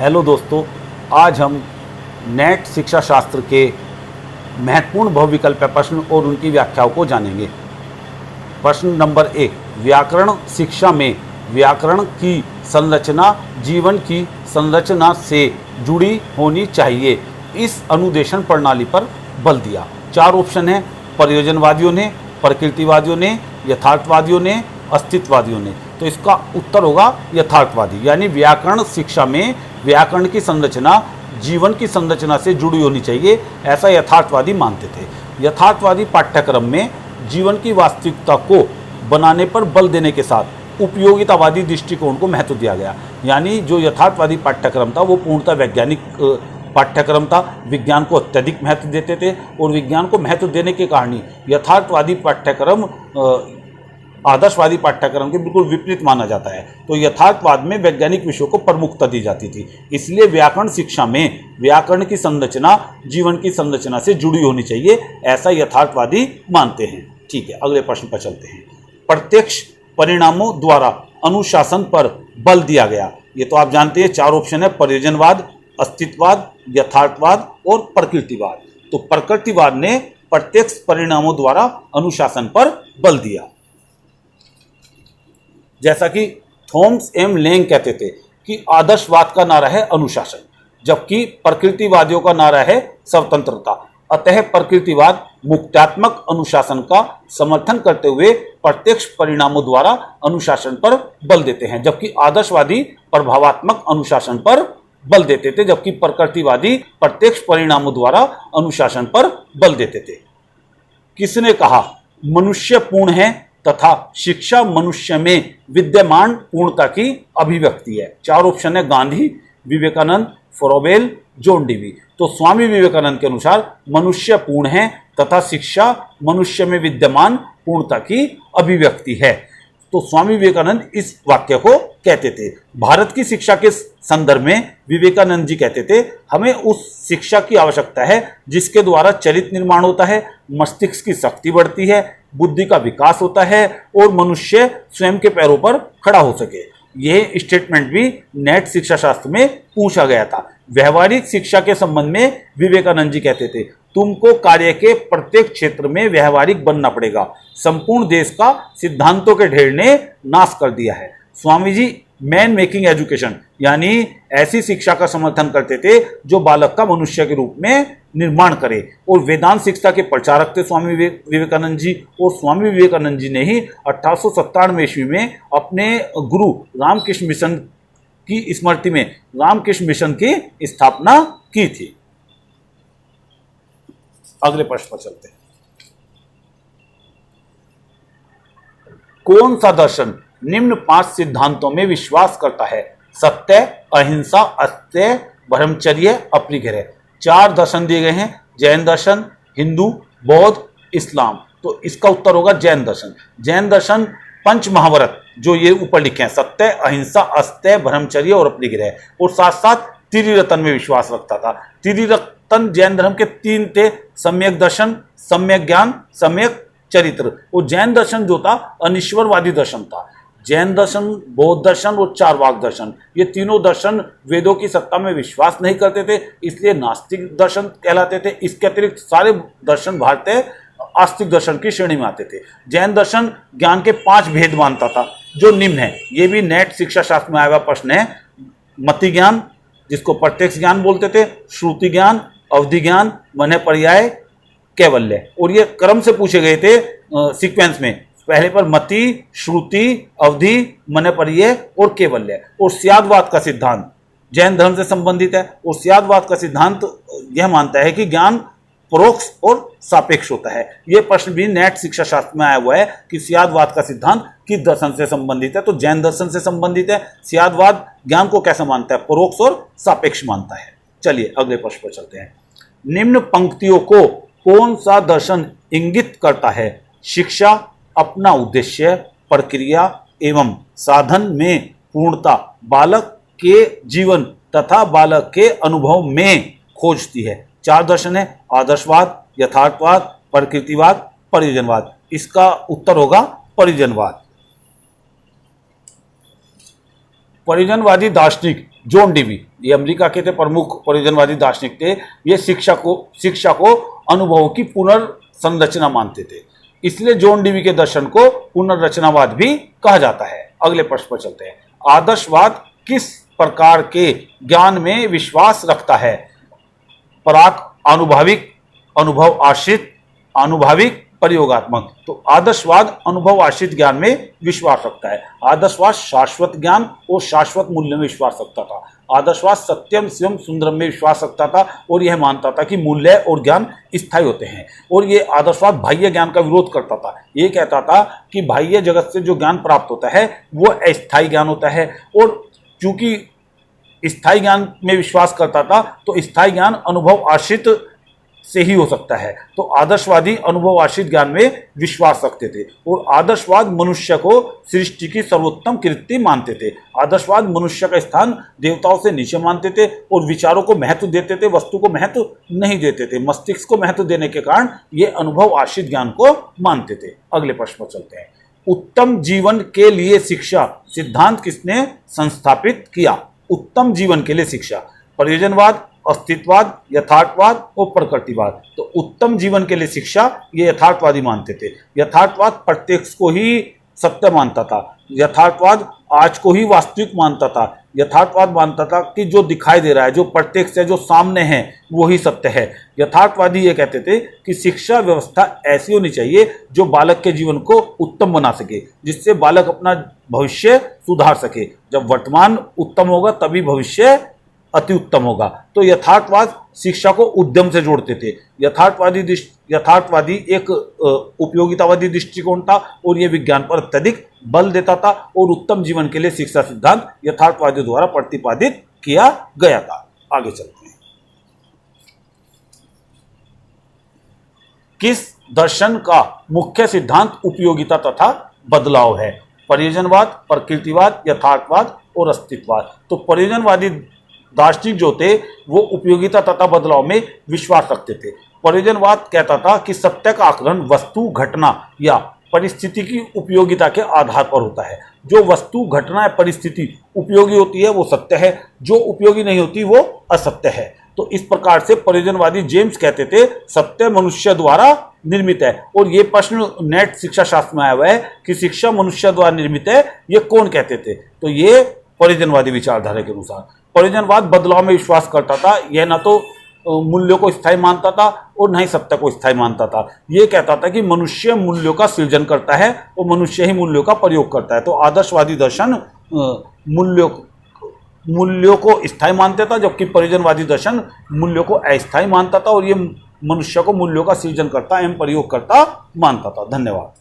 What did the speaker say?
Hello दोस्तों, आज हम नेट शिक्षा शास्त्र के महत्वपूर्ण बहुविकल्पीय प्रश्न और उनकी व्याख्याओं को जानेंगे। प्रश्न नंबर 1, व्याकरण शिक्षा में व्याकरण की संरचना जीवन की संरचना से जुड़ी होनी चाहिए, इस अनुदेशन प्रणाली पर बल दिया। 4 ऑप्शन हैं, प्रयोजनवादियों ने, प्रकृतिवादियों ने, यथार्थवादियों ने, अस्तित्ववादियों ने। तो इसका उत्तर होगा यथार्थवादी, यानी व्याकरण शिक्षा में व्याकरण की संरचना जीवन की संरचना से जुड़ी होनी चाहिए, ऐसा यथार्थवादी मानते थे। यथार्थवादी पाठ्यक्रम में जीवन की वास्तविकता को बनाने पर बल देने के साथ उपयोगितावादी दृष्टिकोण को महत्व दिया गया। यानी जो यथार्थवादी पाठ्यक्रम था वो पूर्णतः वैज्ञानिक पाठ्यक्रम था, विज्ञान को अत्यधिक महत्व देते थे और विज्ञान को महत्व देने के कारण ही यथार्थवादी पाठ्यक्रम आदर्शवादी पाठ्यक्रम के बिल्कुल विपरीत माना जाता है। तो यथार्थवाद में वैज्ञानिक विषयों को प्रमुखता दी जाती थी, इसलिए व्याकरण शिक्षा में व्याकरण की संरचना जीवन की संरचना से जुड़ी होनी चाहिए, ऐसा यथार्थवादी मानते हैं। ठीक है, अगले प्रश्न पर चलते हैं। प्रत्यक्ष परिणामों द्वारा अनुशासन पर बल दिया गया। ये तो आप जानते हैं, 4 ऑप्शन है, प्रयोजनवाद, अस्तित्ववाद, यथार्थवाद और प्रकृतिवाद। तो प्रकृतिवाद ने प्रत्यक्ष परिणामों द्वारा अनुशासन पर बल दिया। जैसा कि थॉमस एम लेंग कहते थे कि आदर्शवाद का नारा है अनुशासन, जबकि प्रकृतिवादियों का नारा है स्वतंत्रता। अतः प्रकृतिवाद मुक्त्यात्मक अनुशासन का समर्थन करते हुए प्रत्यक्ष परिणामों द्वारा अनुशासन पर बल देते हैं, जबकि आदर्शवादी प्रभावात्मक अनुशासन पर बल देते थे, जबकि प्रकृतिवादी प्रत्यक्ष परिणामों द्वारा अनुशासन पर बल देते थे। किसने कहा मनुष्य पूर्ण है तथा शिक्षा मनुष्य में विद्यमान पूर्णता की अभिव्यक्ति है? 4 ऑप्शन है, Gandhi, Vivekananda, Froebel, John Dewey. तो स्वामी विवेकानंद के अनुसार मनुष्य पूर्ण है तथा शिक्षा मनुष्य में विद्यमान पूर्णता की अभिव्यक्ति है। तो स्वामी विवेकानंद इस वाक्य को कहते थे। भारत की शिक्षा के संदर्भ में विवेकानंद जी कहते थे, हमें उस शिक्षा की आवश्यकता है जिसके द्वारा चरित्र निर्माण होता है, मस्तिष्क की शक्ति बढ़ती है, बुद्धि का विकास होता है और मनुष्य स्वयं के पैरों पर खड़ा हो सके। यह स्टेटमेंट भी नेट शिक्षा शास्त्र में पूछा गया था। व्यवहारिक शिक्षा के संबंध में विवेकानंद जी कहते थे, तुमको कार्य के प्रत्येक क्षेत्र में व्यवहारिक बनना पड़ेगा। संपूर्ण देश का सिद्धांतों के ढेर ने नाश कर दिया है। Swami ji man making education यानी ऐसी शिक्षा का समर्थन करते थे जो बालक का मनुष्य के रूप में निर्माण करे, और वेदांत शिक्षा के प्रचारक थे स्वामी विवेकानंद जी। और स्वामी विवेकानंद जी ने ही 1897 ईस्वी में अपने गुरु रामकृष्ण मिशन की स्मृति में रामकृष्ण मिशन की स्थापना की थी। अगले प्रश्न पर चलते हैं। कौन सा दर्शन निम्न 5 सिद्धांतों में विश्वास करता है? सत्य, अहिंसा, अस्तेय, ब्रह्मचर्य, अपरिग्रह। 4 दर्शन दिए गए हैं, जैन दर्शन, हिंदू, बौद्ध, इस्लाम। तो इसका उत्तर होगा जैन दर्शन। जैन दर्शन 5 महाव्रत जो ये ऊपर लिखे हैं, सत्य, अहिंसा, अस्तेय, ब्रह्मचर्य और अपरिग्रह, और साथ साथ त्रिरत्न में विश्वास रखता था। त्रिरत्न जैन धर्म के 3 थे, सम्यक दर्शन, सम्यक ज्ञान, सम्यक चरित्र। और जैन दर्शन जो था अनिश्वरवादी दर्शन था। जैन दर्शन, बौद्ध दर्शन और चारवाक दर्शन, ये तीनों दर्शन वेदों की सत्ता में विश्वास नहीं करते थे, इसलिए नास्तिक दर्शन कहलाते थे। इसके अतिरिक्त सारे दर्शन भारतीय आस्तिक दर्शन की श्रेणी में आते थे। जैन दर्शन ज्ञान के 5 भेद मानता था जो निम्न है। ये भी नेट शिक्षा शास्त्र में आया हुआ प्रश्न है। मति ज्ञान जिसको प्रत्यक्ष ज्ञान बोलते थे, श्रुति ज्ञान, अवधि ज्ञान, मन पर्याय, कैवल्य। और ये क्रम से पूछे गए थे सीक्वेंस में, पहले पर मति, श्रुति, अवधि, मनपर्यय और कैवल्य। और स्यादवाद का सिद्धांत जैन धर्म से संबंधित है। और स्यादवाद का सिद्धांत यह मानता है कि ज्ञान परोक्ष और सापेक्ष होता है। यह प्रश्न भी नेट शिक्षा शास्त्र में आया हुआ है कि स्यादवाद का सिद्धांत किस दर्शन से संबंधित है? तो जैन दर्शन से संबंधित है। स्यादवाद ज्ञान को कैसा मानता है? परोक्ष और सापेक्ष मानता है। चलिए अगले प्रश्न पर चलते हैं। निम्न पंक्तियों को कौन सा दर्शन इंगित करता है? शिक्षा, अपना उद्देश्य, प्रक्रिया एवं साधन में पूर्णता, बालक के जीवन तथा बालक के अनुभव में खोजती है। 4 दर्शन है, आदर्शवाद, यथार्थवाद, प्रकृतिवाद, परिजनवाद। इसका उत्तर होगा परिजनवाद। परिजनवादी दार्शनिक जॉन डीवी ये अमेरिका के थे प्रमुख परिजनवादी दार्शनिक थे। ये शिक्षा को अनुभवों की पुनर्संरचना मानते थे। इसलिए जॉन डीवी के दर्शन को पुनर्रचनावाद भी कहा जाता है। अगले प्रश्न पर चलते हैं। आदर्शवाद किस प्रकार के ज्ञान में विश्वास रखता है? पराक, अनुभाविक, अनुभव आश्रित, अनुभाविक, प्रयोगात्मक। तो आदर्शवाद अनुभव आश्रित ज्ञान में विश्वास रखता है। आदर्शवाद शाश्वत ज्ञान और शाश्वत मूल्य में विश्वास रखता था। आदर्शवाद सत्यम शिवम सुंदरम में विश्वास रखता था और यह मानता था कि मूल्य और ज्ञान स्थायी होते हैं। और ये आदर्शवाद बाह्य ज्ञान का विरोध करता था। ये कहता था कि बाह्य जगत से जो ज्ञान प्राप्त होता है वो अस्थायी ज्ञान होता है, और चूंकि स्थायी ज्ञान में विश्वास करता था तो स्थायी ज्ञान अनुभव आश्रित से ही हो सकता है। तो आदर्शवादी अनुभव आश्रित ज्ञान में विश्वास रखते थे। और आदर्शवाद मनुष्य को सृष्टि की सर्वोत्तम कृति मानते थे। आदर्शवाद मनुष्य का स्थान देवताओं से नीचे मानते थे और विचारों को महत्व देते थे, वस्तु को महत्व नहीं देते थे। मस्तिष्क को महत्व देने के कारण ये अनुभव आश्रित ज्ञान को मानते थे। अगले प्रश्न पर चलते हैं। उत्तम जीवन के लिए शिक्षा सिद्धांत किसने संस्थापित किया? उत्तम जीवन के लिए शिक्षा, प्रयोजनवाद, अस्तित्ववाद, यथार्थवाद और प्रकृतिवाद। तो उत्तम जीवन के लिए शिक्षा ये यथार्थवादी मानते थे। यथार्थवाद प्रत्यक्ष को ही सत्य मानता था। यथार्थवाद आज को ही वास्तविक मानता था। यथार्थवाद मानता था कि जो दिखाई दे रहा है, जो प्रत्यक्ष है, जो सामने है, वो ही सत्य है। यथार्थवादी ये कहते थे कि शिक्षा व्यवस्था ऐसी होनी चाहिए जो बालक के जीवन को उत्तम बना सके, जिससे बालक अपना भविष्य सुधार सके। जब वर्तमान उत्तम होगा तभी भविष्य अति उत्तम होगा। तो यथार्थवाद शिक्षा को उद्यम से जोड़ते थे। यथार्थवादी एक उपयोगितावादी दृष्टिकोण था और यह विज्ञान पर अत्यधिक बल देता था, और उत्तम जीवन के लिए शिक्षा सिद्धांत यथार्थवादियों द्वारा प्रतिपादित किया गया था। आगे चलते हैं। किस दर्शन का मुख्य सिद्धांत उपयोगिता तथा बदलाव है? प्रयोजनवाद, प्रकृतिवाद, यथार्थवाद और अस्तित्ववाद। तो प्रयोजनवादी दार्शनिक जो थे वो उपयोगिता तथा बदलाव में विश्वास रखते थे। प्रयोजनवाद कहता था कि सत्य का आकलन वस्तु, घटना या परिस्थिति की उपयोगिता के आधार पर होता है। जो वस्तु, घटना या परिस्थिति उपयोगी होती है वो सत्य है, जो उपयोगी नहीं होती वो असत्य है। तो इस प्रकार से प्रयोजनवादी जेम्स कहते थे सत्य मनुष्य द्वारा निर्मित है। और ये प्रश्न नेट शिक्षा शास्त्र में आया हुआ है कि शिक्षा मनुष्य द्वारा निर्मित है, ये कौन कहते थे? तो ये प्रयोजनवादी विचारधारा के अनुसार। प्रयोजनवाद बदलाव में विश्वास करता था। यह न तो मूल्यों को स्थायी मानता था और न ही सत्य को स्थायी मानता था। यह कहता था कि मनुष्य मूल्यों का सृजन करता है और मनुष्य ही मूल्यों का प्रयोग करता है। तो आदर्शवादी दर्शन मूल्यों को स्थायी मानता था, जबकि प्रयोजनवादी दर्शन मूल्यों को अस्थायी मानता था और ये मनुष्य को मूल्यों का सृजन करता एवं प्रयोग करता मानता था। धन्यवाद।